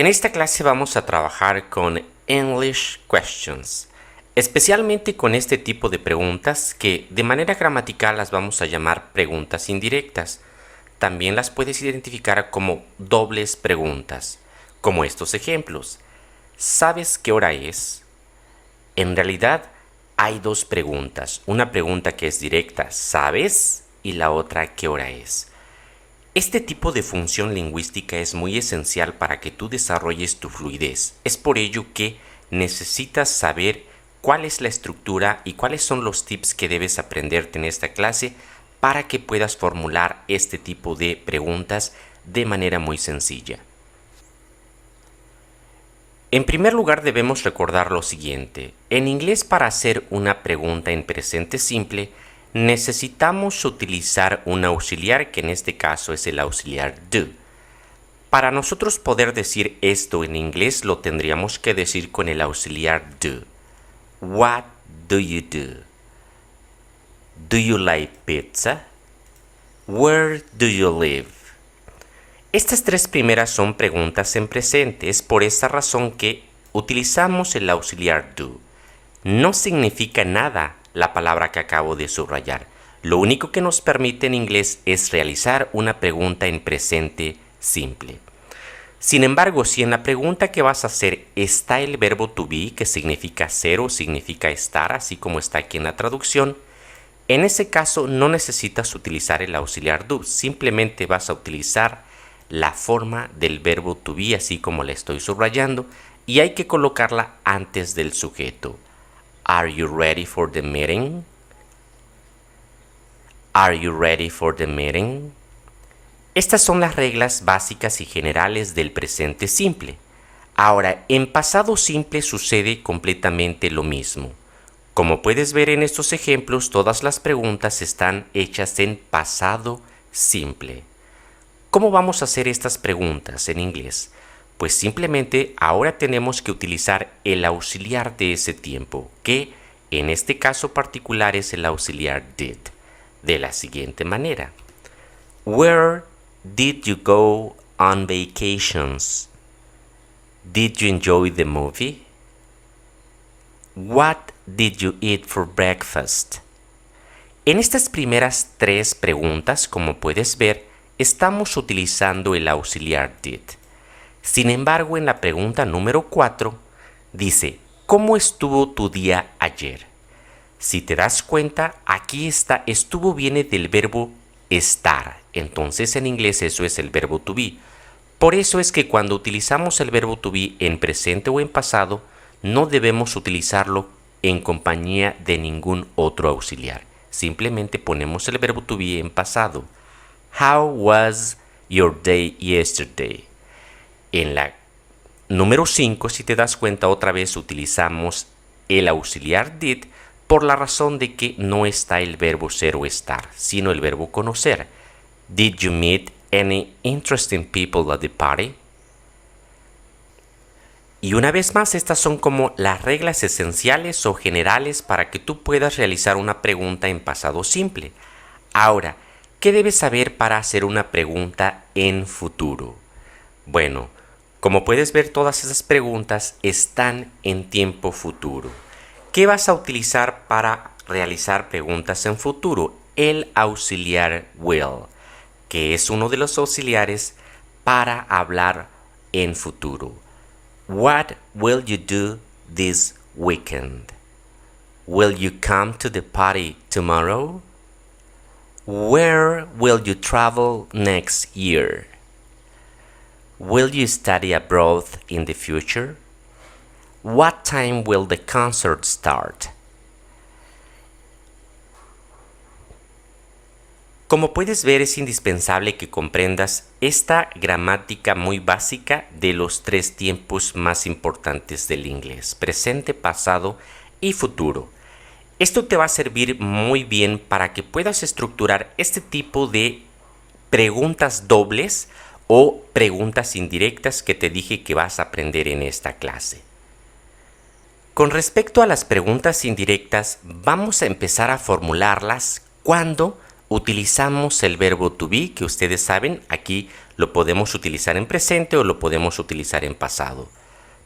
En esta clase vamos a trabajar con English Questions, especialmente con este tipo de preguntas que de manera gramatical las vamos a llamar preguntas indirectas. También las puedes identificar como dobles preguntas, como estos ejemplos. ¿Sabes qué hora es? En realidad hay dos preguntas, una pregunta que es directa, ¿sabes? Y la otra, ¿qué hora es? Este tipo de función lingüística es muy esencial para que tú desarrolles tu fluidez. Es por ello que necesitas saber cuál es la estructura y cuáles son los tips que debes aprenderte en esta clase para que puedas formular este tipo de preguntas de manera muy sencilla. En primer lugar, debemos recordar lo siguiente. En inglés, para hacer una pregunta en presente simple, necesitamos utilizar un auxiliar, que en este caso es el auxiliar do. Para nosotros poder decir esto en inglés, lo tendríamos que decir con el auxiliar do. What do you do? Do you like pizza? Where do you live? Estas tres primeras son preguntas en presente. Es por esta razón que utilizamos el auxiliar do. No significa nada la palabra que acabo de subrayar. Lo único que nos permite en inglés es realizar una pregunta en presente simple. Sin embargo, si en la pregunta que vas a hacer está el verbo to be, que significa ser o significa estar, así como está aquí en la traducción, en ese caso no necesitas utilizar el auxiliar do, simplemente vas a utilizar la forma del verbo to be, así como la estoy subrayando, y hay que colocarla antes del sujeto. Are you ready for the meeting? Are you ready for the meeting? Estas son las reglas básicas y generales del presente simple. Ahora, en pasado simple sucede completamente lo mismo. Como puedes ver en estos ejemplos, todas las preguntas están hechas en pasado simple. ¿Cómo vamos a hacer estas preguntas en inglés? Pues simplemente ahora tenemos que utilizar el auxiliar de ese tiempo, que en este caso particular es el auxiliar did, de la siguiente manera. Where did you go on vacations? Did you enjoy the movie? What did you eat for breakfast? En estas primeras tres preguntas, como puedes ver, estamos utilizando el auxiliar did. Sin embargo, en la pregunta número 4 dice, ¿cómo estuvo tu día ayer? Si te das cuenta, aquí está, estuvo viene del verbo estar. Entonces en inglés eso es el verbo to be. Por eso es que cuando utilizamos el verbo to be en presente o en pasado, no debemos utilizarlo en compañía de ningún otro auxiliar. Simplemente ponemos el verbo to be en pasado. How was your day yesterday? En la número 5, si te das cuenta, otra vez utilizamos el auxiliar did por la razón de que no está el verbo ser o estar, sino el verbo conocer. Did you meet any interesting people at the party? Y una vez más, estas son como las reglas esenciales o generales para que tú puedas realizar una pregunta en pasado simple. Ahora, ¿qué debes saber para hacer una pregunta en futuro? Bueno, como puedes ver, todas esas preguntas están en tiempo futuro. ¿Qué vas a utilizar para realizar preguntas en futuro? El auxiliar will, que es uno de los auxiliares para hablar en futuro. What will you do this weekend? Will you come to the party tomorrow? Where will you travel next year? Will you study abroad in the future? What time will the concert start? Como puedes ver, es indispensable que comprendas esta gramática muy básica de los tres tiempos más importantes del inglés: presente, pasado y futuro. Esto te va a servir muy bien para que puedas estructurar este tipo de preguntas dobles o preguntas indirectas que te dije que vas a aprender en esta clase. Con respecto a las preguntas indirectas, vamos a empezar a formularlas cuando utilizamos el verbo to be, que ustedes saben, aquí lo podemos utilizar en presente o lo podemos utilizar en pasado.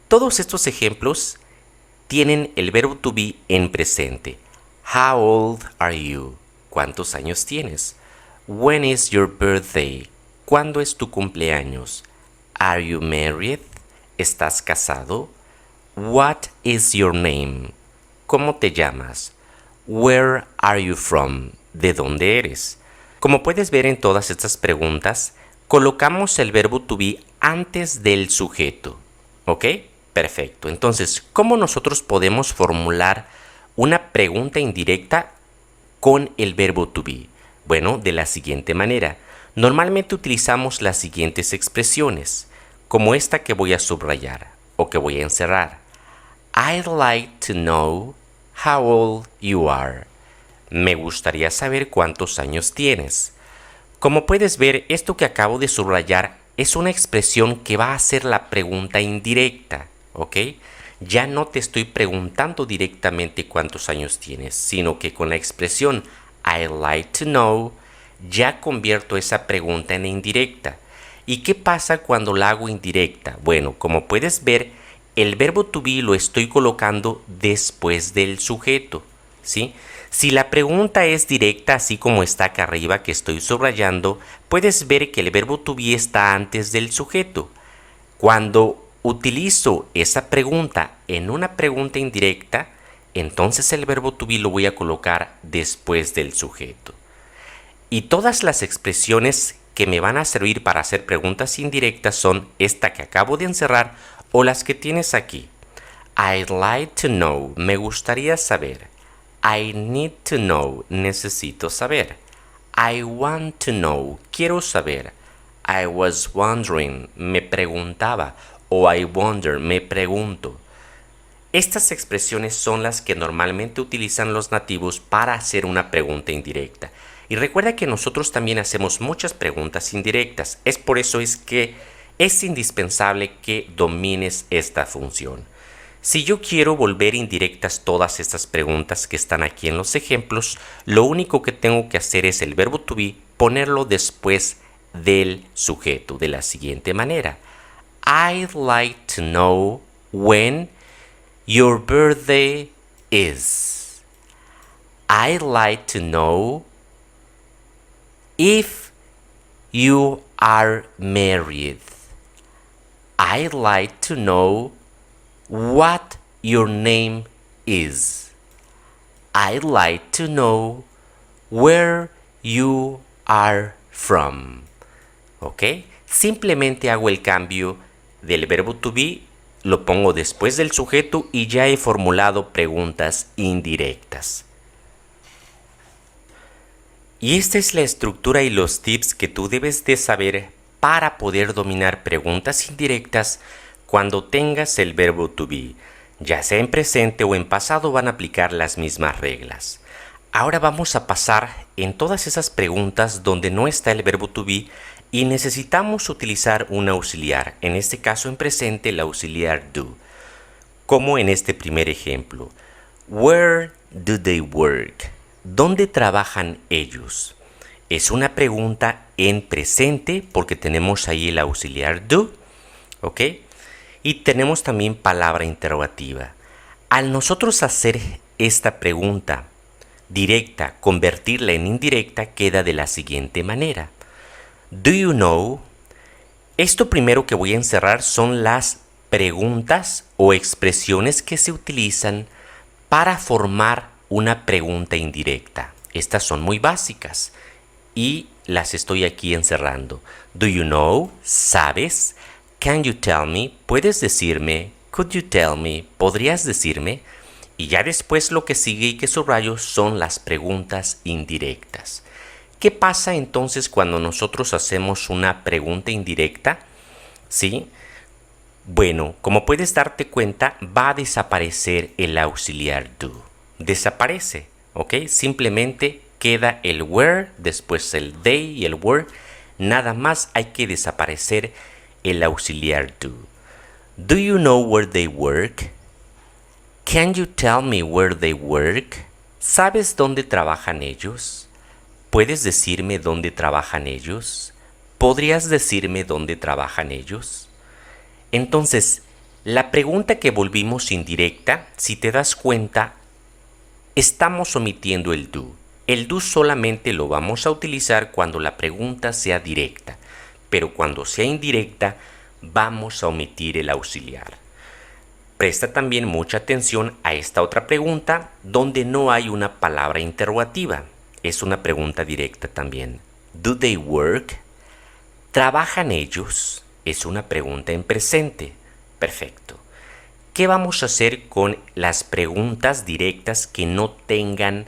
Todos estos ejemplos tienen el verbo to be en presente. How old are you? ¿Cuántos años tienes? When is your birthday? ¿Cuándo es tu cumpleaños? Are you married? ¿Estás casado? What is your name? ¿Cómo te llamas? Where are you from? ¿De dónde eres? Como puedes ver en todas estas preguntas, colocamos el verbo to be antes del sujeto. ¿Ok? Perfecto. Entonces, ¿cómo nosotros podemos formular una pregunta indirecta con el verbo to be? Bueno, de la siguiente manera. Normalmente utilizamos las siguientes expresiones, como esta que voy a subrayar o que voy a encerrar. I'd like to know how old you are. Me gustaría saber cuántos años tienes. Como puedes ver, esto que acabo de subrayar es una expresión que va a hacer la pregunta indirecta, ¿ok? Ya no te estoy preguntando directamente cuántos años tienes, sino que con la expresión I'd like to know ya convierto esa pregunta en indirecta. ¿Y qué pasa cuando la hago indirecta? Bueno, como puedes ver, el verbo to be lo estoy colocando después del sujeto, ¿sí? Si la pregunta es directa, así como está acá arriba que estoy subrayando, puedes ver que el verbo to be está antes del sujeto. Cuando utilizo esa pregunta en una pregunta indirecta, entonces el verbo to be lo voy a colocar después del sujeto. Y todas las expresiones que me van a servir para hacer preguntas indirectas son esta que acabo de encerrar o las que tienes aquí. I'd like to know, me gustaría saber. I need to know, necesito saber. I want to know, quiero saber. I was wondering, me preguntaba. O I wonder, me pregunto. Estas expresiones son las que normalmente utilizan los nativos para hacer una pregunta indirecta. Y recuerda que nosotros también hacemos muchas preguntas indirectas. Es por eso es que es indispensable que domines esta función. Si yo quiero volver indirectas todas estas preguntas que están aquí en los ejemplos, lo único que tengo que hacer es el verbo to be, ponerlo después del sujeto de la siguiente manera. I'd like to know when your birthday is. I'd like to know if you are married. I'd like to know what your name is. I'd like to know where you are from. ¿Ok? Simplemente hago el cambio del verbo to be, lo pongo después del sujeto y ya he formulado preguntas indirectas. Y esta es la estructura y los tips que tú debes de saber para poder dominar preguntas indirectas cuando tengas el verbo to be. Ya sea en presente o en pasado van a aplicar las mismas reglas. Ahora vamos a pasar en todas esas preguntas donde no está el verbo to be y necesitamos utilizar un auxiliar, en este caso en presente el auxiliar do, como en este primer ejemplo. Where do they work? ¿Dónde trabajan ellos? Es una pregunta en presente porque tenemos ahí el auxiliar do, ¿ok? Y tenemos también palabra interrogativa. Al nosotros hacer esta pregunta directa, convertirla en indirecta, queda de la siguiente manera. Do you know? Esto primero que voy a encerrar son las preguntas o expresiones que se utilizan para formar una pregunta indirecta. Estas son muy básicas y las estoy aquí encerrando. Do you know? ¿Sabes? Can you tell me? ¿Puedes decirme? Could you tell me? ¿Podrías decirme? Y ya después lo que sigue y que subrayo son las preguntas indirectas. ¿Qué pasa entonces cuando nosotros hacemos una pregunta indirecta? ¿Sí? Bueno, como puedes darte cuenta, va a desaparecer el auxiliar do. Desaparece, ¿ok? Simplemente queda el where, después el they y el were. Nada más hay que desaparecer el auxiliar do. Do you know where they work? Can you tell me where they work? ¿Sabes dónde trabajan ellos? ¿Puedes decirme dónde trabajan ellos? ¿Podrías decirme dónde trabajan ellos? Entonces, la pregunta que volvimos indirecta, si te das cuenta, estamos omitiendo el do. El do solamente lo vamos a utilizar cuando la pregunta sea directa, pero cuando sea indirecta, vamos a omitir el auxiliar. Presta también mucha atención a esta otra pregunta donde no hay una palabra interrogativa. Es una pregunta directa también. ¿Do they work? ¿Trabajan ellos? Es una pregunta en presente. Perfecto. ¿Qué vamos a hacer con las preguntas directas que no tengan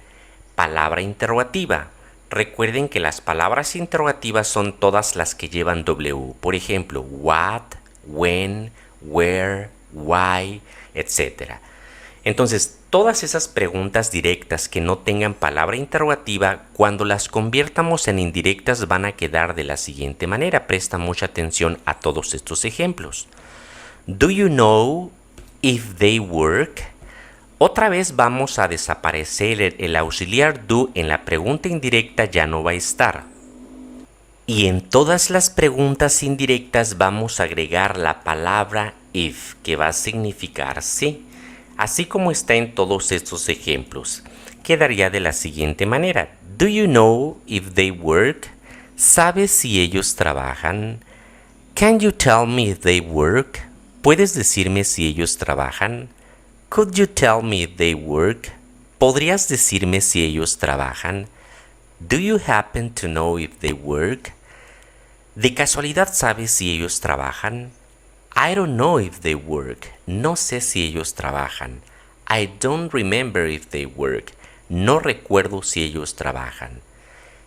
palabra interrogativa? Recuerden que las palabras interrogativas son todas las que llevan W. Por ejemplo, what, when, where, why, etc. Entonces, todas esas preguntas directas que no tengan palabra interrogativa, cuando las conviertamos en indirectas van a quedar de la siguiente manera. Presta mucha atención a todos estos ejemplos. Do you know if they work? Otra vez vamos a desaparecer el auxiliar do en la pregunta indirecta, ya no va a estar. Y en todas las preguntas indirectas vamos a agregar la palabra if, que va a significar sí. Así como está en todos estos ejemplos, quedaría de la siguiente manera. Do you know if they work? ¿Sabes si ellos trabajan? Can you tell me if they work? ¿Puedes decirme si ellos trabajan? Could you tell me if they work? ¿Podrías decirme si ellos trabajan? Do you happen to know if they work? ¿De casualidad sabes si ellos trabajan? I don't know if they work. No sé si ellos trabajan. I don't remember if they work. No recuerdo si ellos trabajan.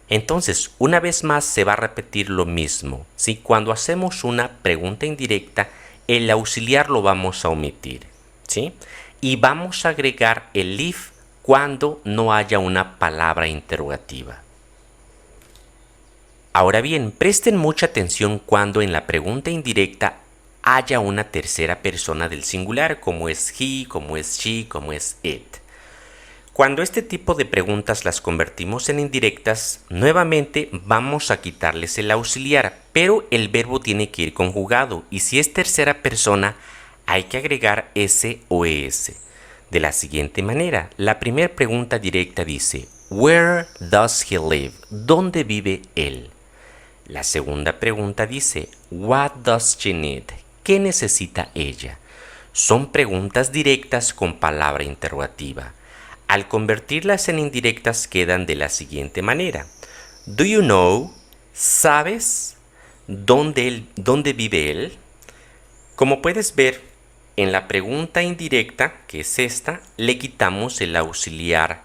Entonces, una vez más se va a repetir lo mismo. Si cuando hacemos una pregunta indirecta, el auxiliar lo vamos a omitir, ¿sí? Y vamos a agregar el if cuando no haya una palabra interrogativa. Ahora bien, presten mucha atención cuando en la pregunta indirecta haya una tercera persona del singular, como es he, como es she, como es it. Cuando este tipo de preguntas las convertimos en indirectas, nuevamente vamos a quitarles el auxiliar, pero el verbo tiene que ir conjugado, y si es tercera persona, hay que agregar s o es. De la siguiente manera, la primera pregunta directa dice, Where does he live? ¿Dónde vive él? La segunda pregunta dice, What does she need? ¿Qué necesita ella? Son preguntas directas con palabra interrogativa. Al convertirlas en indirectas quedan de la siguiente manera. Do you know? ¿Sabes dónde vive él? Como puedes ver, en la pregunta indirecta, que es esta, le quitamos el auxiliar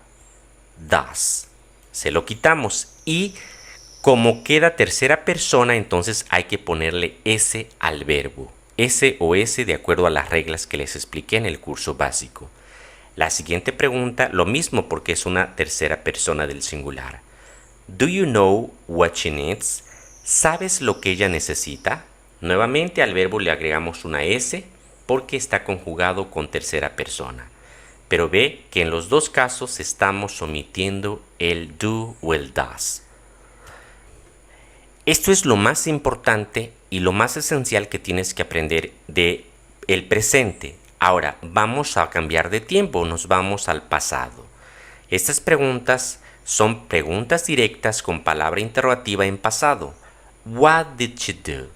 does. Se lo quitamos y como queda tercera persona, entonces hay que ponerle s al verbo. S o S de acuerdo a las reglas que les expliqué en el curso básico. La siguiente pregunta, lo mismo porque es una tercera persona del singular. Do you know what she needs? ¿Sabes lo que ella necesita? Nuevamente al verbo le agregamos una S porque está conjugado con tercera persona. Pero ve que en los dos casos estamos omitiendo el do o el does. Esto es lo más importante y lo más esencial que tienes que aprender de el presente. Ahora vamos a cambiar de tiempo, nos vamos al pasado. Estas preguntas son preguntas directas con palabra interrogativa en pasado. What did she do?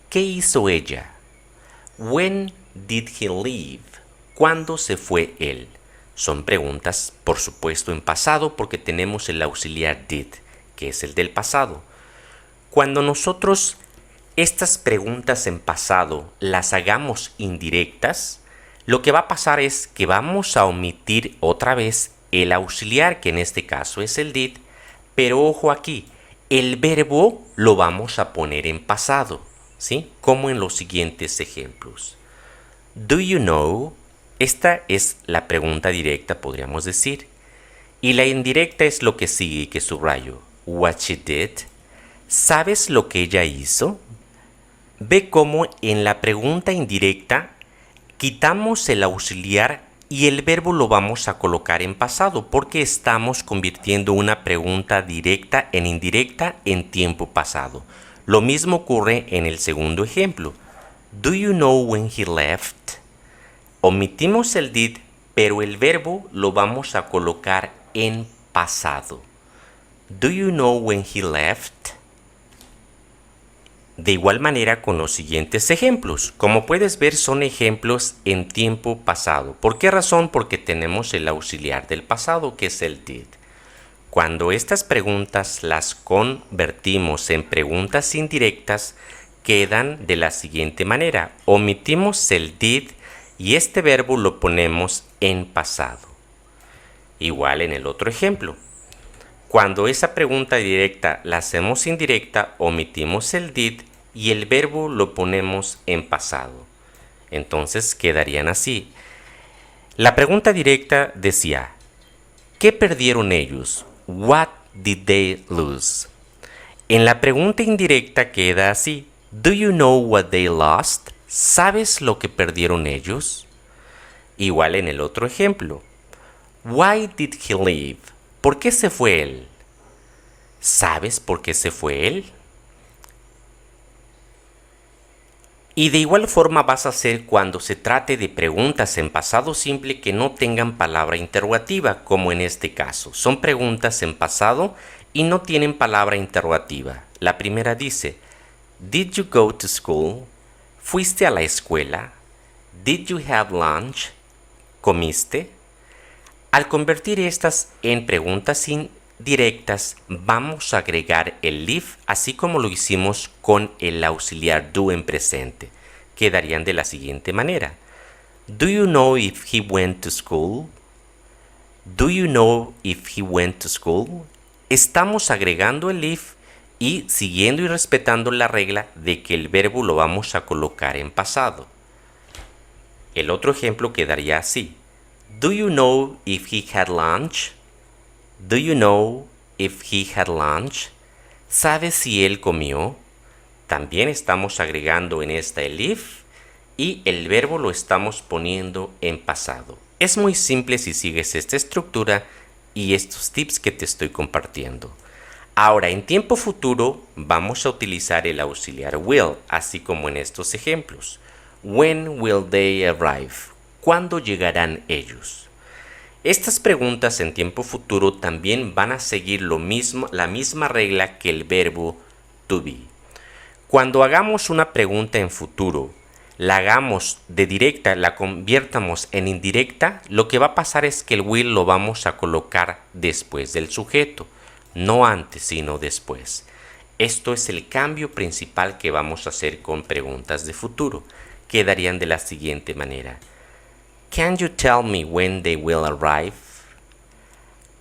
¿Qué hizo ella? When did he leave? ¿Cuándo se fue él? Son preguntas, por supuesto, en pasado porque tenemos el auxiliar did, que es el del pasado. Cuando nosotros estas preguntas en pasado las hagamos indirectas, lo que va a pasar es que vamos a omitir otra vez el auxiliar, que en este caso es el did, pero ojo aquí, el verbo lo vamos a poner en pasado, ¿sí? Como en los siguientes ejemplos. Do you know? Esta es la pregunta directa, podríamos decir. Y la indirecta es lo que sigue, que subrayo. What she did. ¿Sabes lo que ella hizo? Ve cómo en la pregunta indirecta quitamos el auxiliar y el verbo lo vamos a colocar en pasado porque estamos convirtiendo una pregunta directa en indirecta en tiempo pasado. Lo mismo ocurre en el segundo ejemplo. Do you know when he left? Omitimos el did, pero el verbo lo vamos a colocar en pasado. Do you know when he left? De igual manera con los siguientes ejemplos. Como puedes ver, son ejemplos en tiempo pasado. ¿Por qué razón? Porque tenemos el auxiliar del pasado, que es el did. Cuando estas preguntas las convertimos en preguntas indirectas, quedan de la siguiente manera. Omitimos el did y este verbo lo ponemos en pasado. Igual en el otro ejemplo. Cuando esa pregunta directa la hacemos indirecta, omitimos el did y el verbo lo ponemos en pasado. Entonces quedarían así. La pregunta directa decía, ¿qué perdieron ellos? What did they lose? En la pregunta indirecta queda así. Do you know what they lost? ¿Sabes lo que perdieron ellos? Igual en el otro ejemplo. Why did he leave? ¿Por qué se fue él? ¿Sabes por qué se fue él? Y de igual forma vas a hacer cuando se trate de preguntas en pasado simple que no tengan palabra interrogativa, como en este caso. Son preguntas en pasado y no tienen palabra interrogativa. La primera dice, Did you go to school? ¿Fuiste a la escuela? Did you have lunch? ¿Comiste? Al convertir estas en preguntas indirectas, vamos a agregar el if, así como lo hicimos con el auxiliar do en presente. Quedarían de la siguiente manera. Do you know if he went to school? Do you know if he went to school? Estamos agregando el if y siguiendo y respetando la regla de que el verbo lo vamos a colocar en pasado. El otro ejemplo quedaría así. Do you know if he had lunch? Do you know if he had lunch? ¿Sabes si él comió? También estamos agregando en esta el if y el verbo lo estamos poniendo en pasado. Es muy simple si sigues esta estructura y estos tips que te estoy compartiendo. Ahora, en tiempo futuro vamos a utilizar el auxiliar will, así como en estos ejemplos. When will they arrive? ¿Cuándo llegarán ellos? Estas preguntas en tiempo futuro también van a seguir la misma regla que el verbo to be. Cuando hagamos una pregunta en futuro, la hagamos de directa, la conviertamos en indirecta, lo que va a pasar es que el will lo vamos a colocar después del sujeto, no antes, sino después. Esto es el cambio principal que vamos a hacer con preguntas de futuro. Quedarían de la siguiente manera. Can you tell me when they will arrive?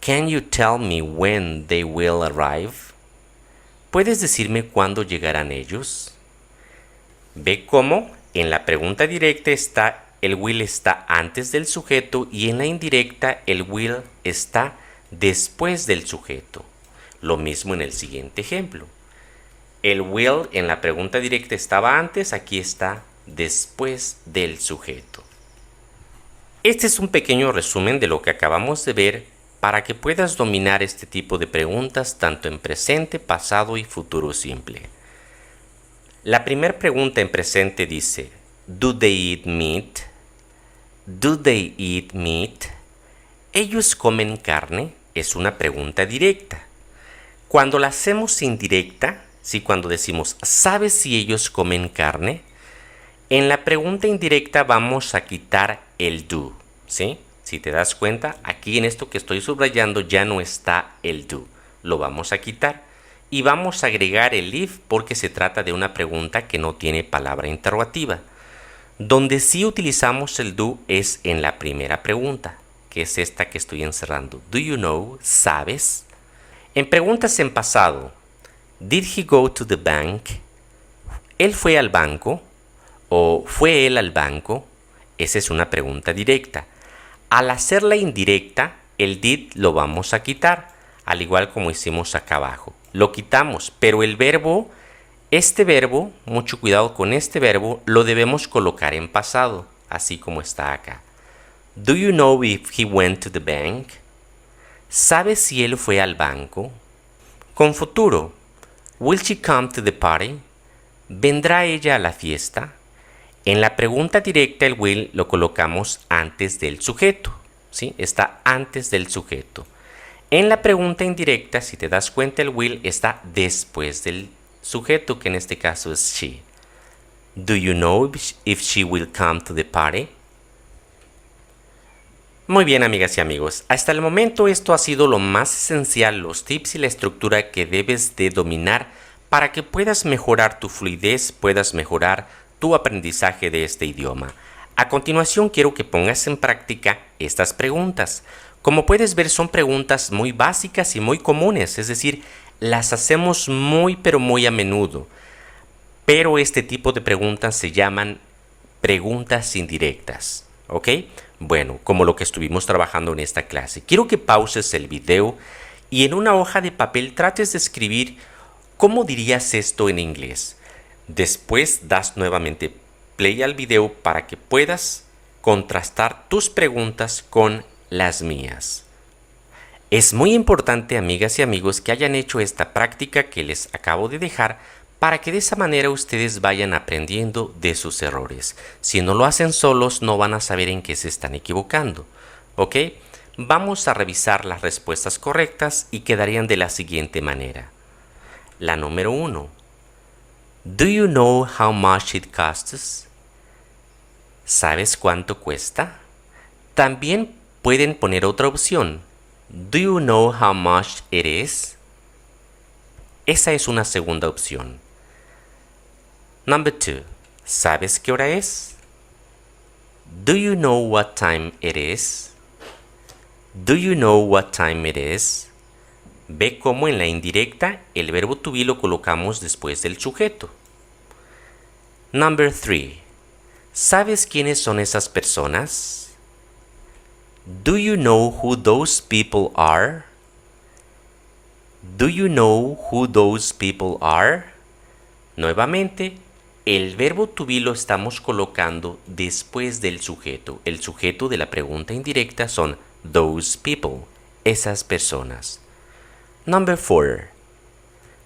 Can you tell me when they will arrive? ¿Puedes decirme cuándo llegarán ellos? Ve cómo en la pregunta directa el will está antes del sujeto y en la indirecta el will está después del sujeto. Lo mismo en el siguiente ejemplo. El will en la pregunta directa estaba antes, aquí está después del sujeto. Este es un pequeño resumen de lo que acabamos de ver para que puedas dominar este tipo de preguntas tanto en presente, pasado y futuro simple. La primera pregunta en presente dice, ¿Do they eat meat? ¿Do they eat meat? ¿Ellos comen carne? Es una pregunta directa. Cuando la hacemos indirecta, cuando decimos, ¿sabes si ellos comen carne? En la pregunta indirecta vamos a quitar el do, ¿sí? Si te das cuenta, aquí en esto que estoy subrayando ya no está el do. Lo vamos a quitar y vamos a agregar el if porque se trata de una pregunta que no tiene palabra interrogativa. Donde sí utilizamos el do es en la primera pregunta, que es esta que estoy encerrando. Do you know? ¿Sabes? En preguntas en pasado, did he go to the bank? ¿Él fue al banco? ¿O fue él al banco? Esa es una pregunta directa. Al hacerla indirecta, el did lo vamos a quitar, al igual como hicimos acá abajo. Lo quitamos, pero el verbo, mucho cuidado con este verbo, lo debemos colocar en pasado, así como está acá. Do you know if he went to the bank? ¿Sabes si él fue al banco? Con futuro. Will she come to the party? ¿Vendrá ella a la fiesta? En la pregunta directa el will lo colocamos antes del sujeto, ¿sí? Está antes del sujeto. En la pregunta indirecta, si te das cuenta, el will está después del sujeto, que en este caso es she. Do you know if she will come to the party? Muy bien, amigas y amigos, hasta el momento esto ha sido lo más esencial, los tips y la estructura que debes de dominar para que puedas mejorar tu fluidez, puedas mejorar tu aprendizaje de este idioma. A continuación quiero que pongas en práctica estas preguntas. Como puedes ver, son preguntas muy básicas y muy comunes, es decir, las hacemos muy pero muy a menudo. Pero este tipo de preguntas se llaman preguntas indirectas, ¿ok? Bueno, como lo que estuvimos trabajando en esta clase. Quiero que pauses el video y en una hoja de papel trates de escribir cómo dirías esto en inglés. Después das nuevamente play al video para que puedas contrastar tus preguntas con las mías. Es muy importante, amigas y amigos, que hayan hecho esta práctica que les acabo de dejar para que de esa manera ustedes vayan aprendiendo de sus errores. Si no lo hacen solos, no van a saber en qué se están equivocando. ¿Ok? Vamos a revisar las respuestas correctas y quedarían de la siguiente manera. La número 1. Do you know how much it costs? ¿Sabes cuánto cuesta? También pueden poner otra opción. Do you know how much it is? Esa es una segunda opción. Number 2. ¿Sabes qué hora es? Do you know what time it is? Do you know what time it is? Ve cómo en la indirecta el verbo to be lo colocamos después del sujeto. Number 3. ¿Sabes quiénes son esas personas? Do you know who those people are? Do you know who those people are? Nuevamente, el verbo to be lo estamos colocando después del sujeto. El sujeto de la pregunta indirecta son those people, esas personas. Number 4.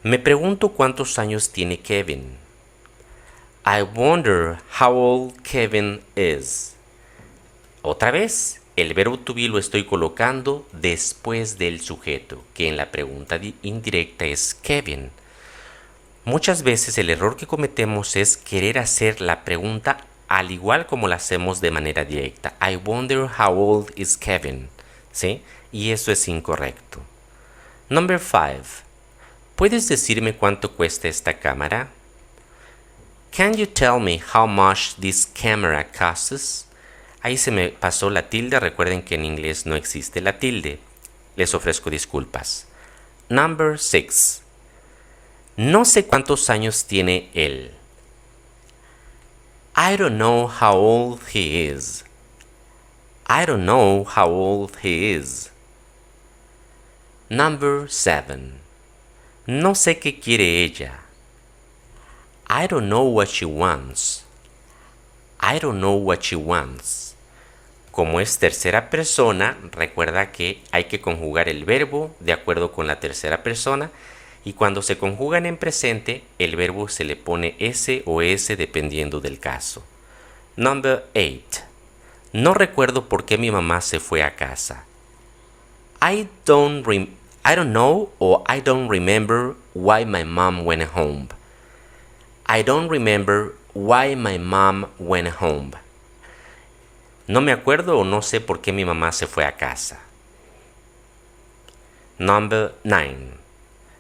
Me pregunto cuántos años tiene Kevin. I wonder how old Kevin is. Otra vez, el verbo to be lo estoy colocando después del sujeto, que en la pregunta indirecta es Kevin. Muchas veces el error que cometemos es querer hacer la pregunta al igual como la hacemos de manera directa. I wonder how old is Kevin. ¿Sí? Y eso es incorrecto. Number 5. ¿Puedes decirme cuánto cuesta esta cámara? Can you tell me how much this camera costs? Ahí se me pasó la tilde. Recuerden que en inglés no existe la tilde. Les ofrezco disculpas. Number 6. No sé cuántos años tiene él. I don't know how old he is. I don't know how old he is. Number 7. No sé qué quiere ella. I don't know what she wants. I don't know what she wants. Como es tercera persona, recuerda que hay que conjugar el verbo de acuerdo con la tercera persona. Y cuando se conjugan en presente, el verbo se le pone S o S dependiendo del caso. Number 8. No recuerdo por qué mi mamá se fue a casa. I don't know or I don't remember why my mom went home. I don't remember why my mom went home. No me acuerdo o no sé por qué mi mamá se fue a casa. Number 9.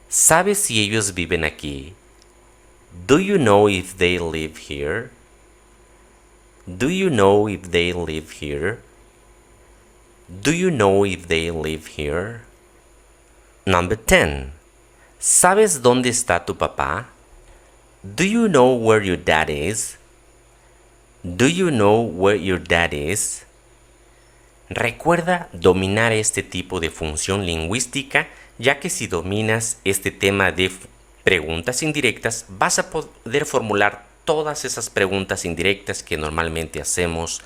¿Sabes si ellos viven aquí? Do you know if they live here? Do you know if they live here? Do you know if they live here? Number 10. ¿Sabes dónde está tu papá? Do you know where your dad is? Do you know where your dad is? Recuerda dominar este tipo de función lingüística, ya que si dominas este tema de preguntas indirectas, vas a poder formular todas esas preguntas indirectas que normalmente hacemos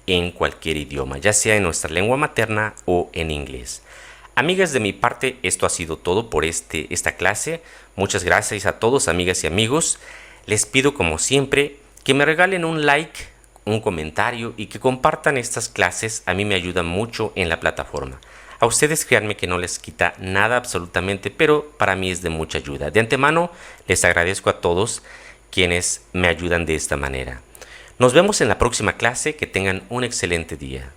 en cualquier idioma, ya sea en nuestra lengua materna o en inglés. Amigas, de mi parte, esto ha sido todo por esta clase. Muchas gracias a todos, amigas y amigos. Les pido, como siempre, que me regalen un like, un comentario y que compartan estas clases. A mí me ayudan mucho en la plataforma. A ustedes créanme que no les quita nada absolutamente, pero para mí es de mucha ayuda. De antemano, les agradezco a todos quienes me ayudan de esta manera. Nos vemos en la próxima clase. Que tengan un excelente día.